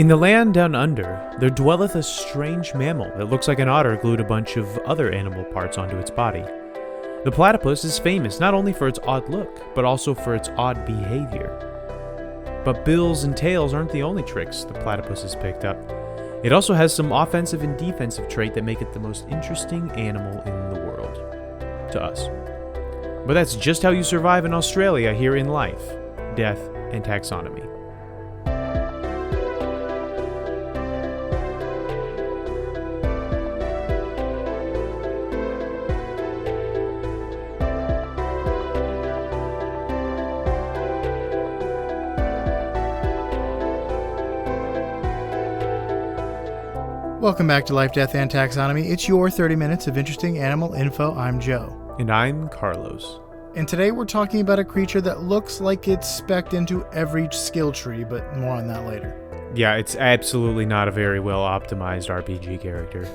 In the land down under, there dwelleth a strange mammal that looks like an otter glued a bunch of other animal parts onto its body. The platypus is famous not only for its odd look, but also for its odd behavior. But bills and tails aren't the only tricks the platypus has picked up. It also has some offensive and defensive traits that make it the most interesting animal in the world. To us. But that's just how you survive in Australia here in life, death, and taxonomy. Welcome back to Life, Death, and Taxonomy. It's your 30 minutes of interesting animal info. I'm Joe. And I'm Carlos. And today we're talking about a creature that looks like it's specced into every skill tree, but more on that later. Yeah, it's absolutely not a very well optimized RPG character.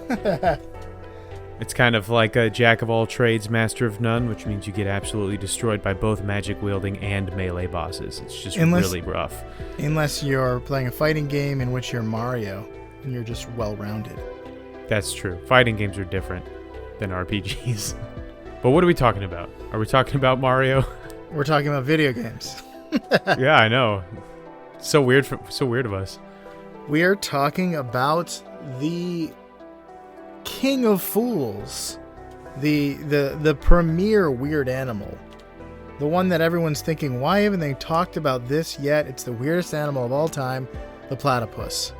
It's kind of like a jack of all trades, master of none, which means you get absolutely destroyed by both magic wielding and melee bosses. It's just really rough. Unless you're playing a fighting game in which you're Mario. And you're just well-rounded. That's true. Fighting games are different than RPGs. But what are we talking about? Are we talking about Mario? We're talking about video games. Yeah, I know. So weird of us. We are talking about the King of Fools, the premier weird animal, the one that everyone's thinking, why haven't they talked about this yet? It's the weirdest animal of all time, the platypus.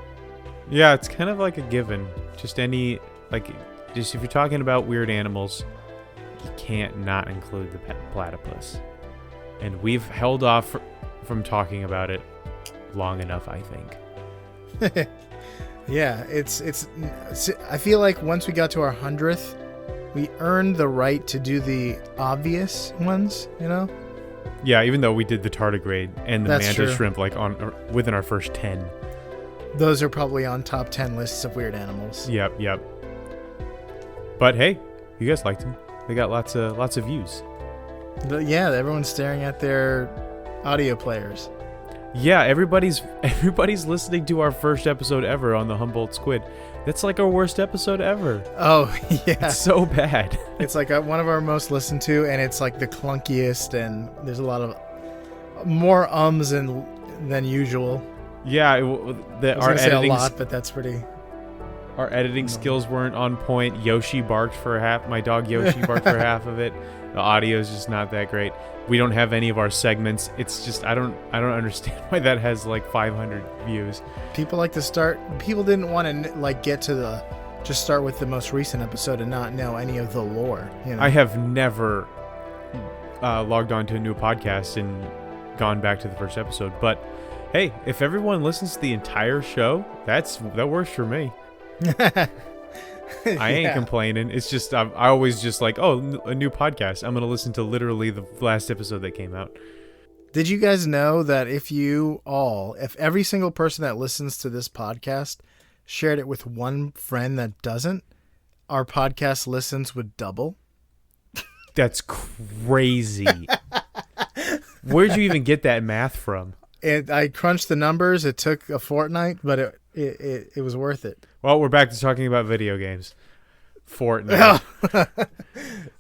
Yeah, it's kind of like a given. Just if you're talking about weird animals, you can't not include the platypus. And we've held off from talking about it long enough, I think. Yeah, it's. I feel like once we got to our 100th, we earned the right to do the obvious ones, you know? Yeah, even though we did the tardigrade and the That's mantis true. shrimp within our first 10. Those are probably on top 10 lists of weird animals. Yep. But hey, you guys liked them. They got lots of views. Yeah, everyone's staring at their audio players. Yeah, everybody's listening to our first episode ever on the Humboldt Squid. That's like our worst episode ever. Oh, yeah. It's so bad. It's like one of our most listened to, and it's like the clunkiest, and there's a lot of more ums than usual. Yeah, our editing, a lot, but that's pretty. Our editing skills weren't on point. Yoshi barked for half. My dog Yoshi barked for half of it. The audio is just not that great. We don't have any of our segments. It's just I don't understand why that has like 500 views. People like to start. People didn't want to get to just start with the most recent episode and not know any of the lore. You know? I have never logged on to a new podcast and gone back to the first episode, but. Hey, if everyone listens to the entire show, that works for me. I ain't complaining. It's just I always just like, oh, a new podcast. I'm gonna listen to literally the last episode that came out. Did you guys know that if every single person that listens to this podcast shared it with one friend that doesn't, our podcast listens would double? That's crazy. Where'd you even get that math from? I crunched the numbers. It took a fortnight, but it was worth it. Well, we're back to talking about video games. Fortnite.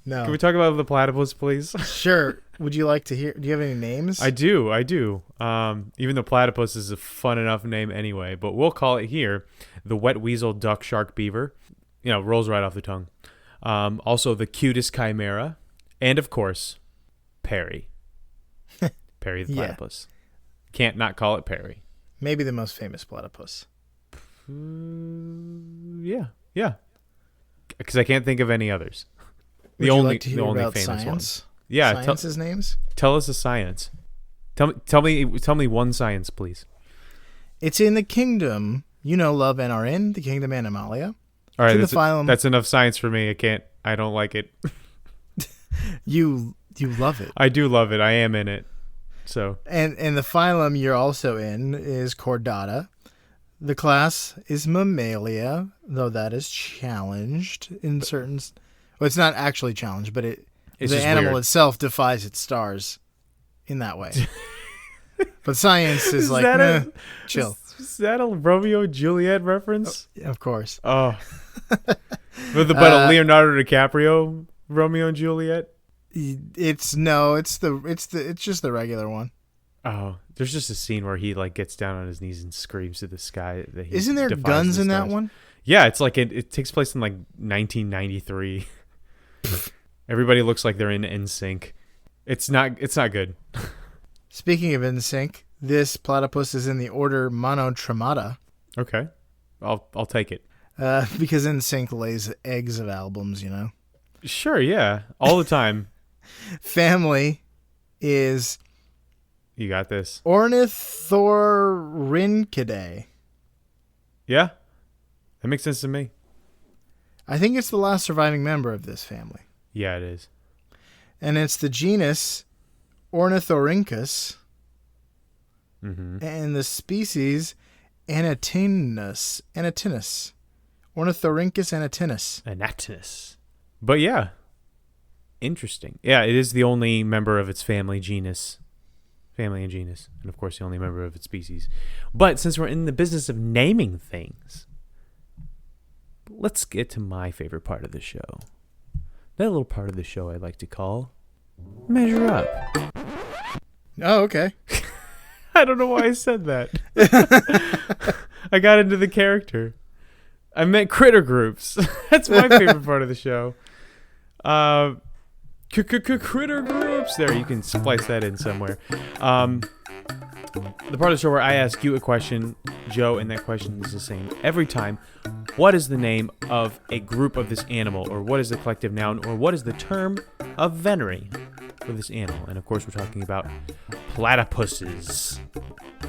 No. Can we talk about the platypus, please? Sure. Would you like to hear? Do you have any names? I do. Even though platypus is a fun enough name anyway, but we'll call it here the wet weasel duck shark beaver. Rolls right off the tongue. Also the cutest chimera, and of course, Perry. Perry the platypus. Can't not call it Perry. Maybe the most famous platypus. Yeah. Because I can't think of any others. Would you like to hear about famous science? one. Yeah. Science's names? Tell us a science. Tell me one science, please. It's in the kingdom you know, love, and are in the kingdom Animalia. All right, that's enough science for me. I don't like it. You love it. I do love it. I am in it. So and the phylum you're also in is Chordata. The class is Mammalia, though that is challenged in certain. Well, it's not actually challenged, but the animal weird. itself defies its stars in that way. But science is like, chill. Is that a Romeo and Juliet reference? Of course. Oh. But a Leonardo DiCaprio Romeo and Juliet? It's just the regular one. Oh, there's just a scene where he like gets down on his knees and screams to the sky that he Isn't there defies guns the in that stars. one? Yeah, it's like it takes place in like 1993. Everybody looks like they're in NSYNC. It's not good. Speaking of NSYNC, this platypus is in the order Monotremata. Okay. I'll take it. Because NSYNC lays eggs of albums, you know. Sure, yeah. All the time. Family is You got this. Ornithorhynchidae. Yeah. That makes sense to me. I think it's the last surviving member of this family. Yeah, it is. And it's the genus Ornithorhynchus and the species Anatinus. Ornithorhynchus anatinus. Anatinus. But yeah. Interesting. Yeah, it is the only member of its family and genus. And of course the only member of its species. But since we're in the business of naming things, let's get to my favorite part of the show. That little part of the show I like to call Measure Up. Oh, okay. I don't know why I said that. I got into the character. I meant critter groups. That's my favorite part of the show. Critter groups. There, you can splice that in somewhere. The part of the show where I ask you a question, Joe, and that question is the same every time. What is the name of a group of this animal, or what is the collective noun, or what is the term of venery for this animal? And of course, we're talking about platypuses.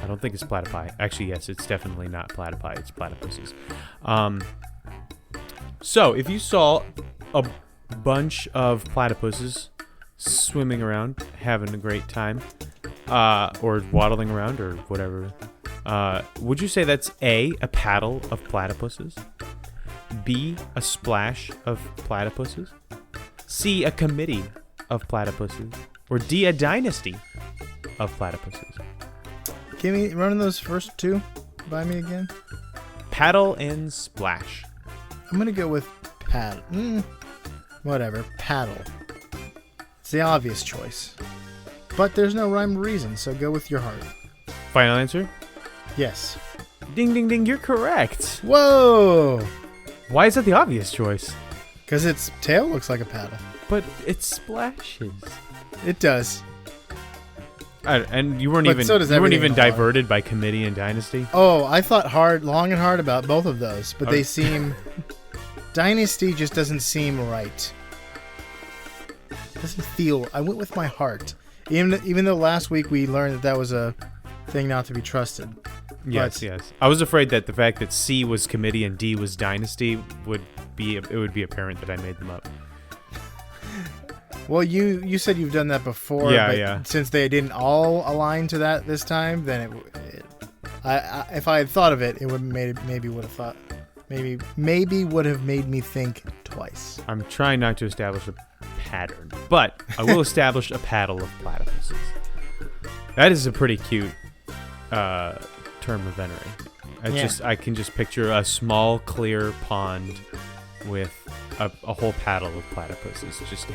I don't think it's platypi. Actually, yes, it's definitely not platypi. It's platypuses. So, if you saw a bunch of platypuses swimming around, having a great time, or waddling around, or whatever, would you say that's A, a paddle of platypuses, B, a splash of platypuses, C, a committee of platypuses, or D, a dynasty of platypuses? Give me running those first two by me again. Paddle and splash. I'm gonna go with paddle. Whatever, paddle. It's the obvious choice, but there's no rhyme or reason, so go with your heart. Final answer? Yes. Ding, ding, ding, you're correct. Whoa! Why is that the obvious choice? Because its tail looks like a paddle. But it splashes. It does. And you weren't But even so does you weren't everything even in the diverted by committee and dynasty. Oh, I thought long and hard about both of those, but Okay. they seem... Dynasty just doesn't seem right. Doesn't feel... I went with my heart. Even though last week we learned that was a thing not to be trusted. Yes, yes. I was afraid that the fact that C was committee and D was dynasty would be apparent that I made them up. Well, you said you've done that before. Yeah, but yeah. Since they didn't all align to that this time, then if I had thought of it, it would maybe would have made me think twice. I'm trying not to establish a pattern, but I will establish a paddle of platypuses. That is a pretty cute term of venery. I can just picture a small clear pond with a whole paddle of platypuses just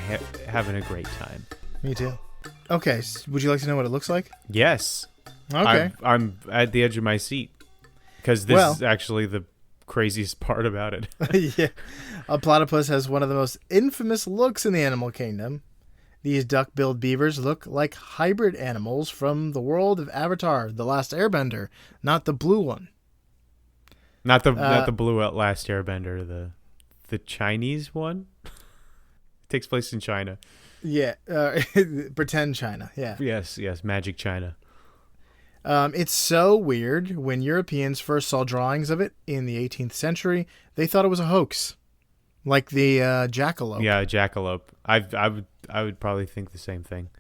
having a great time. Me too. Okay, would you like to know what it looks like? Yes. Okay. I'm at the edge of my seat because this is actually the craziest part about it. Yeah. A platypus has one of the most infamous looks in the animal kingdom. These duck-billed beavers look like hybrid animals from the world of Avatar: The Last Airbender, not the blue one. Not the blue Last Airbender, the Chinese one. It takes place in China. Yeah, pretend China. Yeah. Yes, Magic China. It's so weird. When Europeans first saw drawings of it in the 18th century, they thought it was a hoax, like the jackalope. Yeah, jackalope. I would probably think the same thing.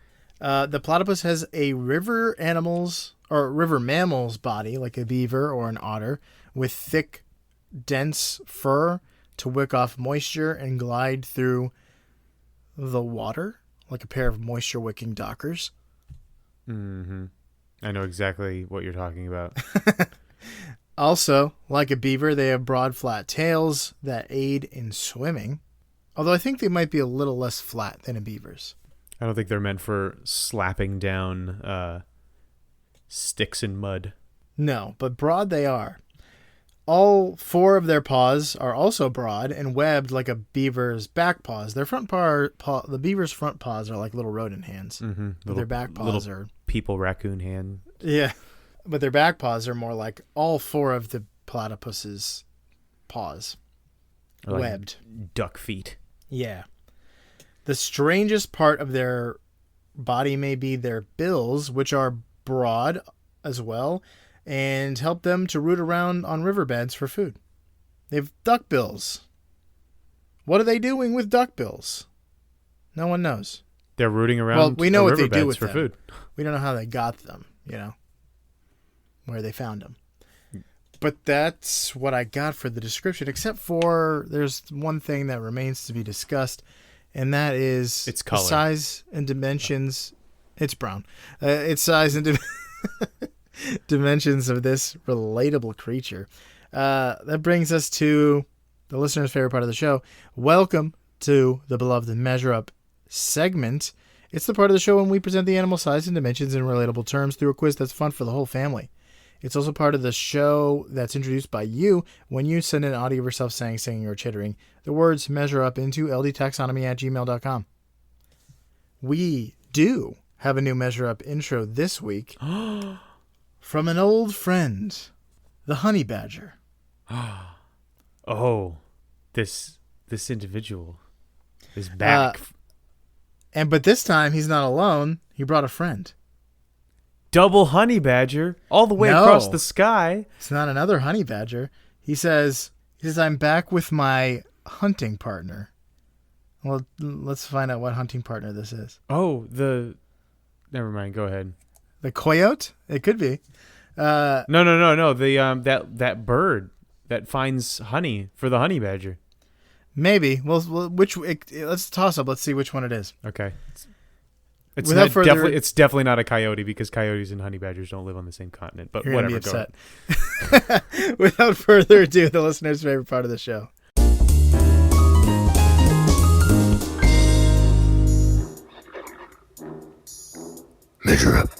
The platypus has a river mammal's body, like a beaver or an otter, with thick, dense fur to wick off moisture and glide through the water like a pair of moisture-wicking dockers. Mm-hmm. I know exactly what you're talking about. Also, like a beaver, they have broad, flat tails that aid in swimming. Although I think they might be a little less flat than a beaver's. I don't think they're meant for slapping down sticks in mud. No, but broad they are. All 4 of their paws are also broad and webbed like a beaver's back paws. Their the beaver's front paws are like little rodent hands. Mm-hmm. Their back paws are people raccoon hand. Yeah, but their back paws are more like all 4 of the platypus's paws, Or like webbed. Duck feet. Yeah. The strangest part of their body may be their bills, which are broad as well, and help them to root around on riverbeds for food. They have duck bills. What are they doing with duck bills? No one knows. They're rooting around. Well, we know what they do riverbeds with for them. food. We don't know how they got them, where they found them. But that's what I got for the description, except for there's one thing that remains to be discussed, and that is its color. The size and dimensions. It's brown. Its size and dimensions of this relatable creature. That brings us to the listener's favorite part of the show. Welcome to the beloved Measure Up segment. It's the part of the show when we present the animal size and dimensions in relatable terms through a quiz that's fun for the whole family. It's also part of the show that's introduced by you when you send an audio of yourself saying, singing, or chittering the words measure up into ldtaxonomy@gmail.com. We do have a new Measure Up intro this week from an old friend, the honey badger. Oh, this individual is back. But this time he's not alone. He brought a friend. Double honey badger all the way across the sky. It's not another honey badger. He says, I'm back with my hunting partner. Well, let's find out what hunting partner this is. Oh, never mind. Go ahead. The coyote? It could be. No. That bird that finds honey for the honey badger. Maybe. Well, let's toss up. Let's see which one it is. Okay. It's definitely not a coyote because coyotes and honey badgers don't live on the same continent. But You're whatever. Gonna be upset. Without further ado, the listener's favorite part of the show. Measure up.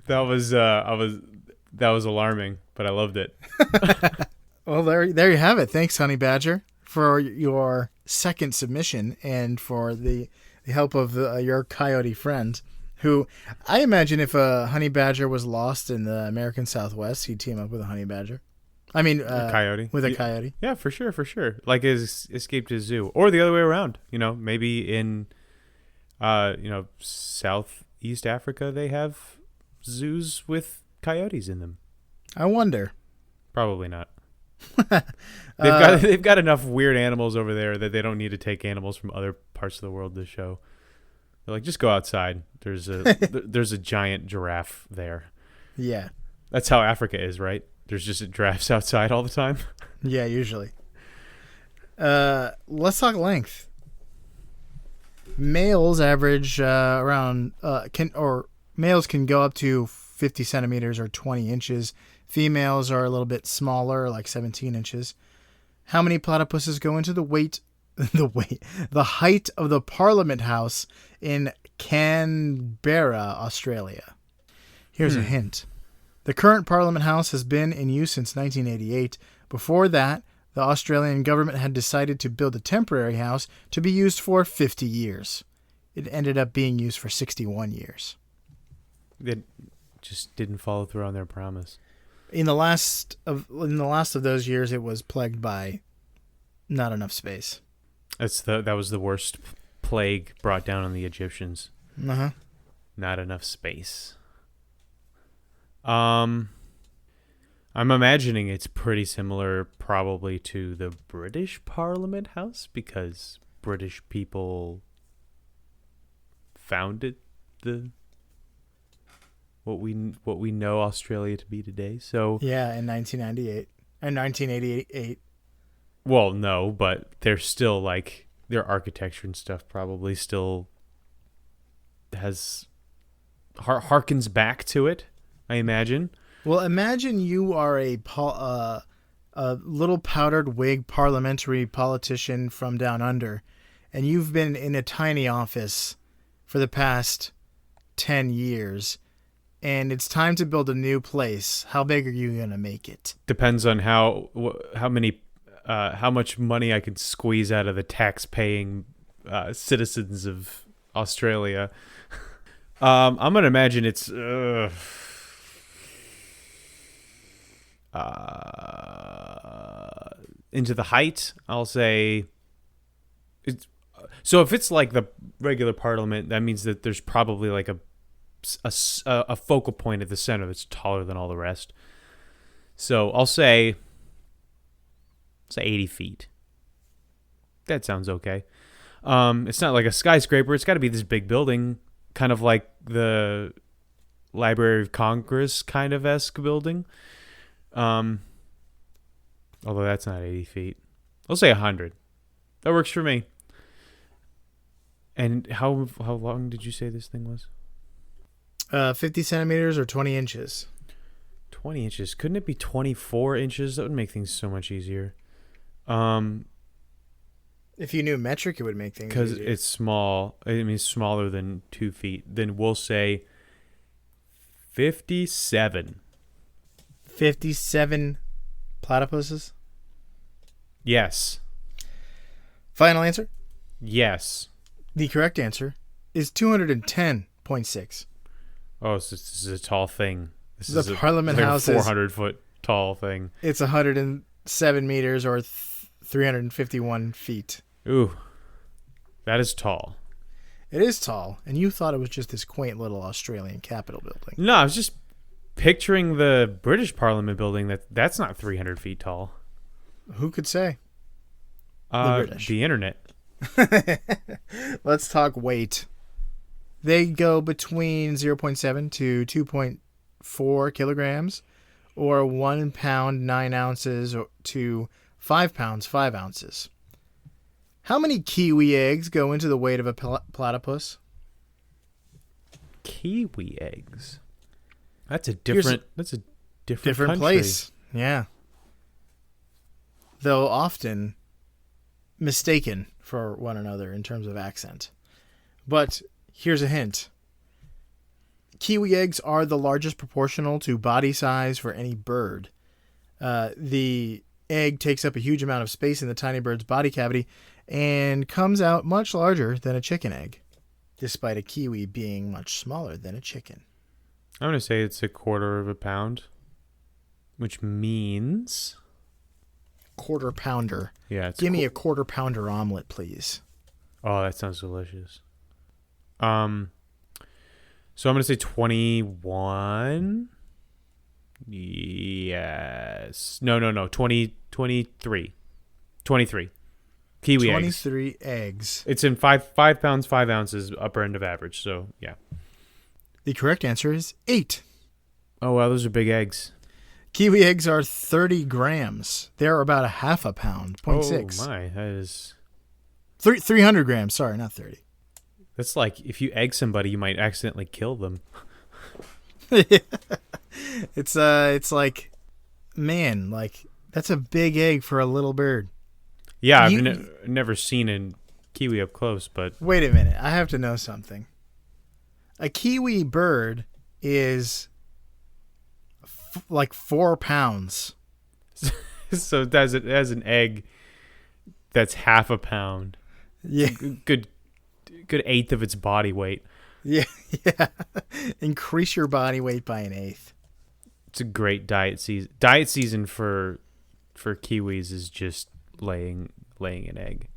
That was alarming, but I loved it. Well, there you have it. Thanks, Honey Badger, for your second submission and for the help of your coyote friend, who I imagine if a honey badger was lost in the American Southwest, he'd team up with a honey badger. I mean, a coyote. With a coyote. Yeah, for sure. Like his escaped his zoo, or the other way around. Maybe in, Southeast Africa they have zoos with coyotes in them. I wonder. Probably not. They've got enough weird animals over there that they don't need to take animals from other parts of the world to show. They're like, just go outside. There's a giant giraffe there. Yeah. That's how Africa is, right? There's just giraffes outside all the time. Yeah, usually. Let's talk length. Males average males can go up to 50 centimeters or 20 inches. Females are a little bit smaller, like 17 inches. How many platypuses go into the height of the Parliament House in Canberra, Australia? Here's a hint. The current Parliament House has been in use since 1988. Before that, the Australian government had decided to build a temporary house to be used for 50 years. It ended up being used for 61 years. It just didn't follow through on their promise. In the last of those years, it was plagued by not enough space. That was the worst plague brought down on the Egyptians. Uh-huh. Not enough space. I'm imagining it's pretty similar probably to the British Parliament House because British people founded what we know Australia to be today. So yeah, in 1998 and 1988. Well, no, but they're still their architecture and stuff probably still has harkens back to it, I imagine. Well, imagine you are a little powdered wig parliamentary politician from down under, and you've been in a tiny office for the past 10 years, and it's time to build a new place. How big are you going to make it? Depends on how much money I can squeeze out of the tax-paying citizens of Australia. I'm gonna imagine it's into the height. I'll say it's so if it's like the regular parliament, that means that there's probably like a focal point at the center that's taller than all the rest. So I'll say 80 feet. That sounds okay. It's not like a skyscraper. It's got to be this big building, kind of like the Library of Congress kind of esque building. Although that's not 80 feet. I'll say 100. That works for me. And how long did you say this thing was? 50 centimeters or 20 inches. 20 inches. Couldn't it be 24 inches? That would make things so much easier. If you knew metric, it would make things because easier. it's small. I mean, smaller than 2 feet. Then we'll say 57. 57 platypuses? Yes. Final answer? Yes. The correct answer is 210.6. Oh, so this is a tall thing. This The is Parliament like House a is 400-foot tall thing. It's 107 meters or 351 feet. Ooh, that is tall. It is tall, and you thought it was just this quaint little Australian Capitol building. No, I was just picturing the British Parliament building. That's not 300 feet tall. Who could say? The British. The internet. Let's talk weight. They go between 0.7 to 2.4 kilograms, or 1 pound 9 ounces to 5 pounds 5 ounces. How many kiwi eggs go into the weight of a platypus? Kiwi eggs. That's a different. That's a different country. Place. Yeah. Though often mistaken for one another in terms of accent. But here's a hint. Kiwi eggs are the largest proportional to body size for any bird. The egg takes up a huge amount of space in the tiny bird's body cavity and comes out much larger than a chicken egg, despite a kiwi being much smaller than a chicken. I'm going to say it's 1/4 pound, which means... Quarter pounder. Yeah, Give me a 1/4 pounder omelet, please. Oh, that sounds delicious. So I'm going to say 21. Yes. No. 23. 23. Kiwi eggs. 23 eggs. It's in 5 pounds, 5 ounces, upper end of average. So, yeah. The correct answer is 8. Oh, wow. Those are big eggs. Kiwi eggs are 30 grams. They're about 1/2 pound, 0.6. Oh, my. That is... 300 grams. Sorry, not 30. That's like if you egg somebody, you might accidentally kill them. It's like, man, like that's a big egg for a little bird. Yeah, I've never seen a kiwi up close, but... Wait a minute. I have to know something. A kiwi bird is like 4 pounds. So it has an egg that's 1/2 pound. Yeah. Good 1/8 of its body weight. Yeah. Increase your body weight by 1/8. It's a great diet season. Diet season for kiwis is just laying an egg.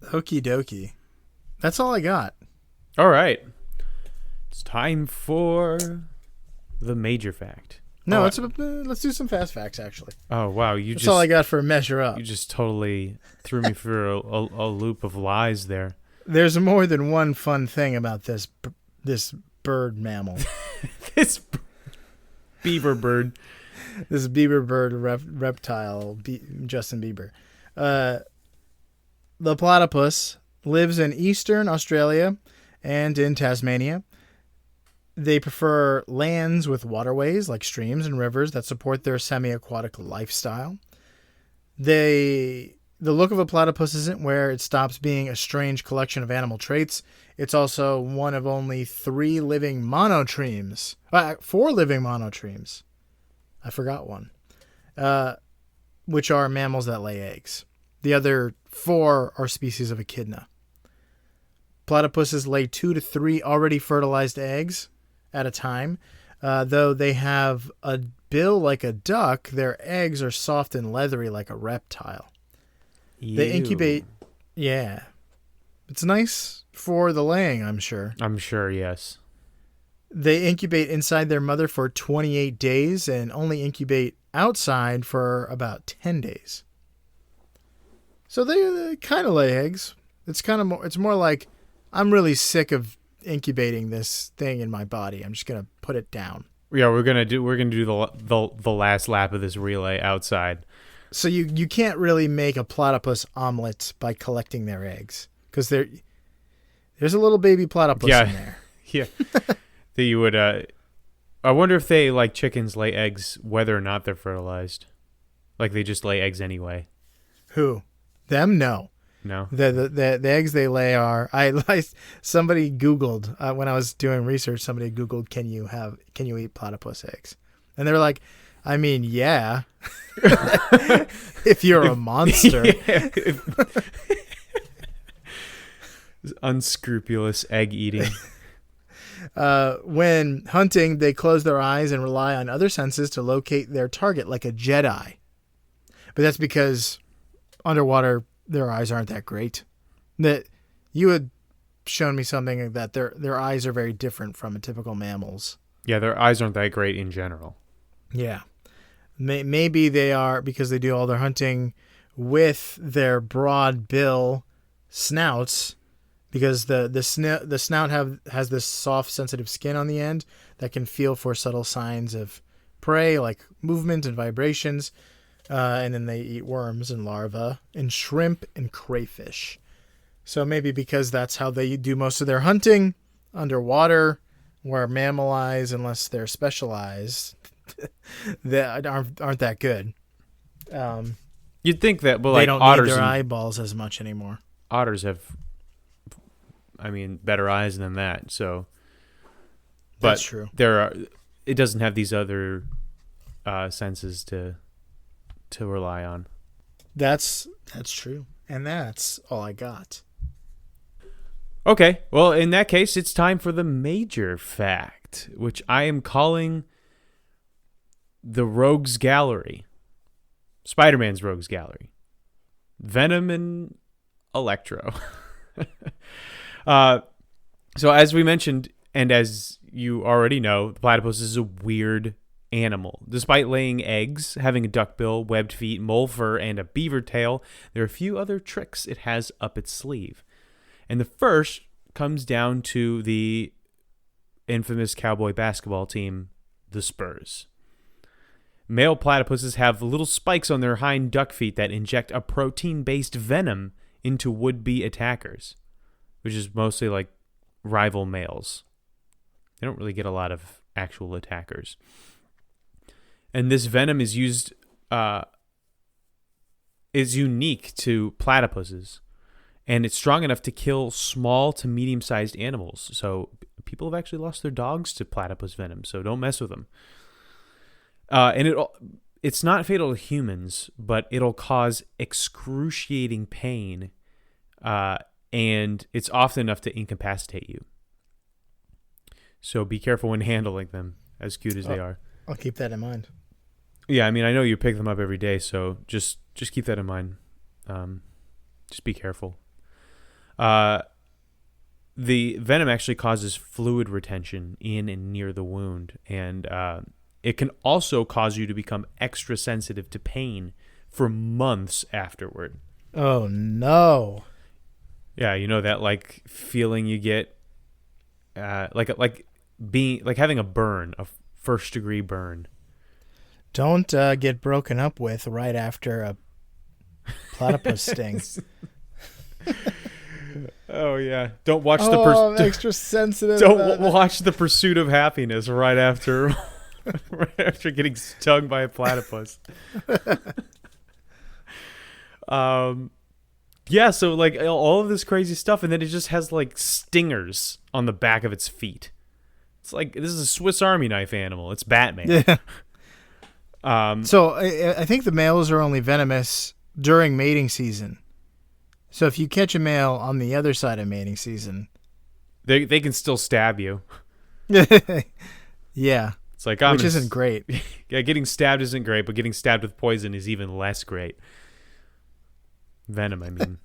Okie dokie. That's all I got. All right. It's time for the major fact. No, let's do some fast facts, actually. Oh, wow. That's all I got for Measure Up. You just totally threw me for a loop of lies there. There's more than one fun thing about this bird mammal. This beaver bird. This beaver bird reptile, Justin Bieber. The platypus lives in eastern Australia and in Tasmania. They prefer lands with waterways like streams and rivers that support their semi-aquatic lifestyle. The look of a platypus isn't where it stops being a strange collection of animal traits. It's also one of only 4 living monotremes. I forgot one. Which are mammals that lay eggs. The other 4 are species of echidna. Platypuses lay 2 to 3 already fertilized eggs at a time. Though they have a bill like a duck, their eggs are soft and leathery like a reptile. Ew. They incubate. Yeah. It's nice for the laying, I'm sure. I'm sure, yes. They incubate inside their mother for 28 days and only incubate outside for about 10 days. So they kind of lay eggs. It's more like, I'm really sick of incubating this thing in my body. I'm just gonna put it down. Yeah, we're gonna do the last lap of this relay outside. So you can't really make a platypus omelet by collecting their eggs because there's a little baby platypus in there. Yeah, that you would. I wonder if they, like chickens, lay eggs whether or not they're fertilized. Like they just lay eggs anyway. Who? Them? No. No. The eggs they lay are. Somebody Googled when I was doing research. Somebody Googled, can you eat platypus eggs? And they're like, I mean, yeah. If you're a monster. Yeah, unscrupulous egg eating. When hunting, they close their eyes and rely on other senses to locate their target, like a Jedi. But that's because underwater, their eyes aren't that great. That you had shown me something that their eyes are very different from a typical mammal's. Yeah, their eyes aren't that great in general. Yeah. Maybe they are because they do all their hunting with their broad bill snouts, because the snout has this soft, sensitive skin on the end that can feel for subtle signs of prey like movement and vibrations. And then they eat worms and larvae and shrimp and crayfish. So maybe because that's how they do most of their hunting underwater, where mammal eyes, unless they're specialized, that aren't that good. You'd think that, but they like don't otters, need their eyeballs as much anymore. Otters have, better eyes than that. So, but That's true. It doesn't have these other senses to rely on. That's true, and that's all I got. Okay, well, in that case, it's time for the major fact, which I am calling the Rogues Gallery. Spider-Man's Rogues Gallery. Venom and Electro. So as we mentioned, and as you already know, the platypus is a weird animal. Despite laying eggs, having a duckbill, webbed feet, mole fur, and a beaver tail, there are a few other tricks it has up its sleeve. And the first comes down to the infamous cowboy basketball team, the Spurs. Male platypuses have little spikes on their hind duck feet that inject a protein-based venom into would-be attackers, which is mostly like rival males. They don't really get a lot of actual attackers. And this venom is unique to platypuses, and it's strong enough to kill small to medium-sized animals. So people have actually lost their dogs to platypus venom, so don't mess with them. And it's not fatal to humans, but it'll cause excruciating pain, and it's often enough to incapacitate you. So be careful when handling them, as cute as they are. I'll keep that in mind. Yeah, I know you pick them up every day, so just keep that in mind. Just be careful. The venom actually causes fluid retention in and near the wound, and it can also cause you to become extra sensitive to pain for months afterward. Oh no! Yeah, you know that like feeling you get, like having a burn, a first-degree burn. Don't get broken up with right after Platypus sting. Oh yeah. Don't watch I'm extra sensitive. Don't watch The Pursuit of Happiness right after right after getting stung by a platypus. Yeah, so like all of this crazy stuff, and then it just has like stingers on the back of its feet. It's like this is a Swiss Army knife animal. It's Batman. Yeah. So I think the males are only venomous during mating season. So if you catch a male on the other side of mating season, they can still stab you. Yeah. It's like which isn't great. Yeah, getting stabbed isn't great, but getting stabbed with poison is even less great. Venom, I mean.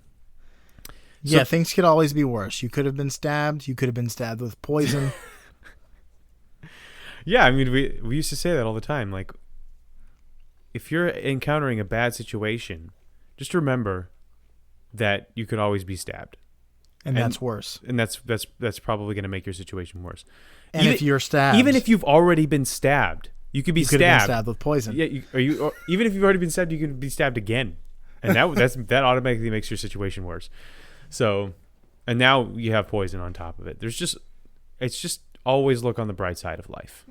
Yeah, things could always be worse. You could have been stabbed. You could have been stabbed with poison. Yeah, I mean, we used to say that all the time. Like, if you're encountering a bad situation, just remember that you could always be stabbed. And that's worse. And that's probably going to make your situation worse. And if you're stabbed, even if you've already been stabbed, you could be stabbed. Have been stabbed with poison. Yeah, even if you've already been stabbed, you could be stabbed again, and that automatically makes your situation worse. So, and now you have poison on top of it. It's just always look on the bright side of life.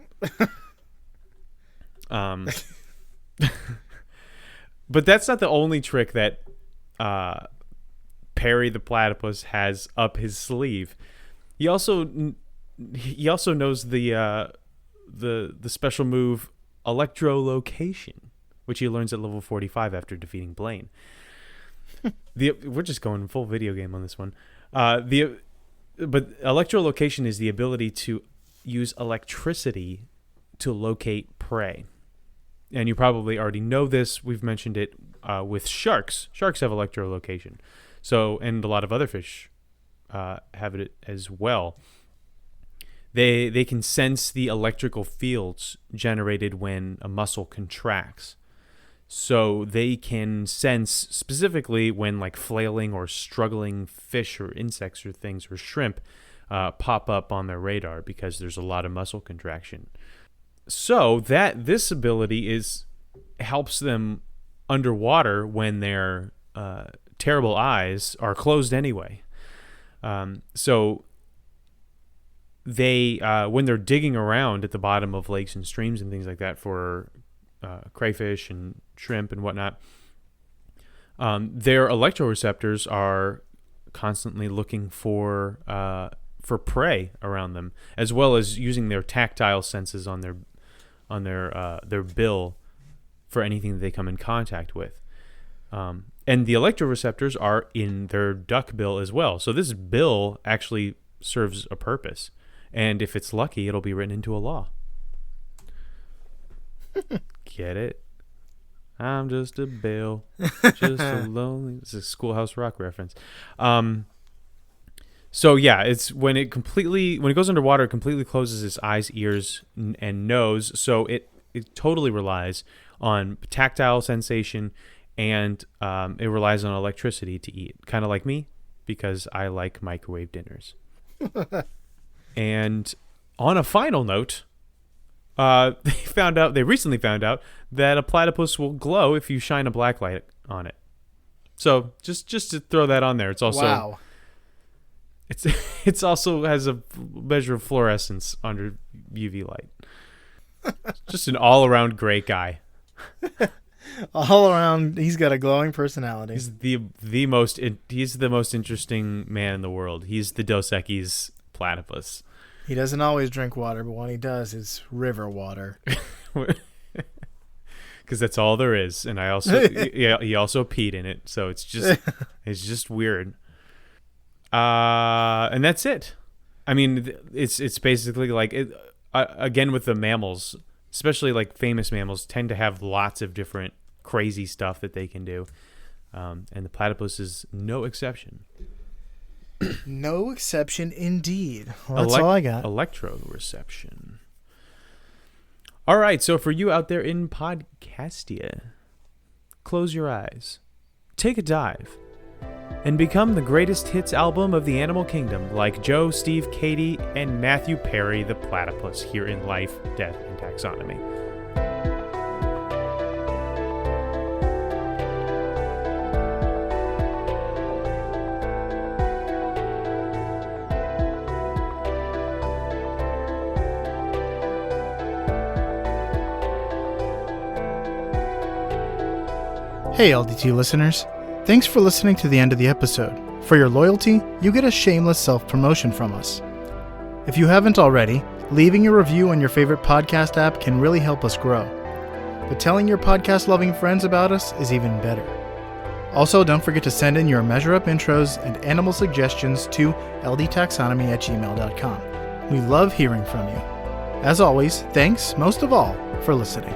But that's not the only trick that Perry the platypus has up his sleeve. He also knows the special move electrolocation, which he learns at level 45 after defeating Blaine. We're just going full video game on this one. But electrolocation is the ability to use electricity to locate prey. And you probably already know this. We've mentioned it with sharks. Sharks have electrolocation. So, and a lot of other fish have it as well. They can sense the electrical fields generated when a muscle contracts. So they can sense specifically when like flailing or struggling fish or insects or things or shrimp pop up on their radar because there's a lot of muscle contraction. So that this ability helps them underwater when their terrible eyes are closed anyway. So they when they're digging around at the bottom of lakes and streams and things like that for crayfish and shrimp and whatnot, their electroreceptors are constantly looking for prey around them, as well as using their tactile senses on their bill for anything that they come in contact with. And the electroreceptors are in their duck bill as well. So this bill actually serves a purpose. And if it's lucky, it'll be written into a law. Get it? I'm just a bill. Just a lonely... It's a Schoolhouse Rock reference. So yeah, it's when it goes underwater, it completely closes its eyes, ears, and nose. So it totally relies on tactile sensation, and it relies on electricity to eat. Kind of like me, because I like microwave dinners. And on a final note, they recently found out that a platypus will glow if you shine a black light on it. So just to throw that on there, it's also wow. It's also has a measure of fluorescence under UV light. Just an all-around great guy. All around, he's got a glowing personality. He's the most interesting man in the world. He's the Dos Equis platypus. He doesn't always drink water, but when he does, it's river water. Because that's all there is, and he also peed in it, so it's just weird. And that's it. I mean, it's basically like it. Again, with the mammals, especially like famous mammals, tend to have lots of different crazy stuff that they can do, and the platypus is no exception. No exception indeed. Well, that's all I got. Electroreception. All right, so for you out there in Podcastia, close your eyes, take a dive, and become the greatest hits album of the animal kingdom, like Joe, Steve, Katie, and Matthew Perry the platypus here in Life, Death, and Taxonomy. Hey LDT listeners, thanks for listening to the end of the episode. For your loyalty, you get a shameless self-promotion from us. If you haven't already, leaving a review on your favorite podcast app can really help us grow. But telling your podcast-loving friends about us is even better. Also, don't forget to send in your Measure Up intros and animal suggestions to ldtaxonomy@gmail.com. We love hearing from you. As always, thanks, most of all, for listening.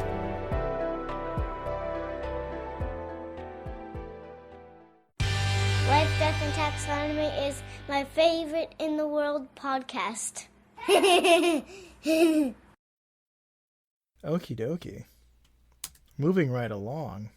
Life, Death, and Taxonomy is my favorite in the world podcast. Okie dokie. Moving right along.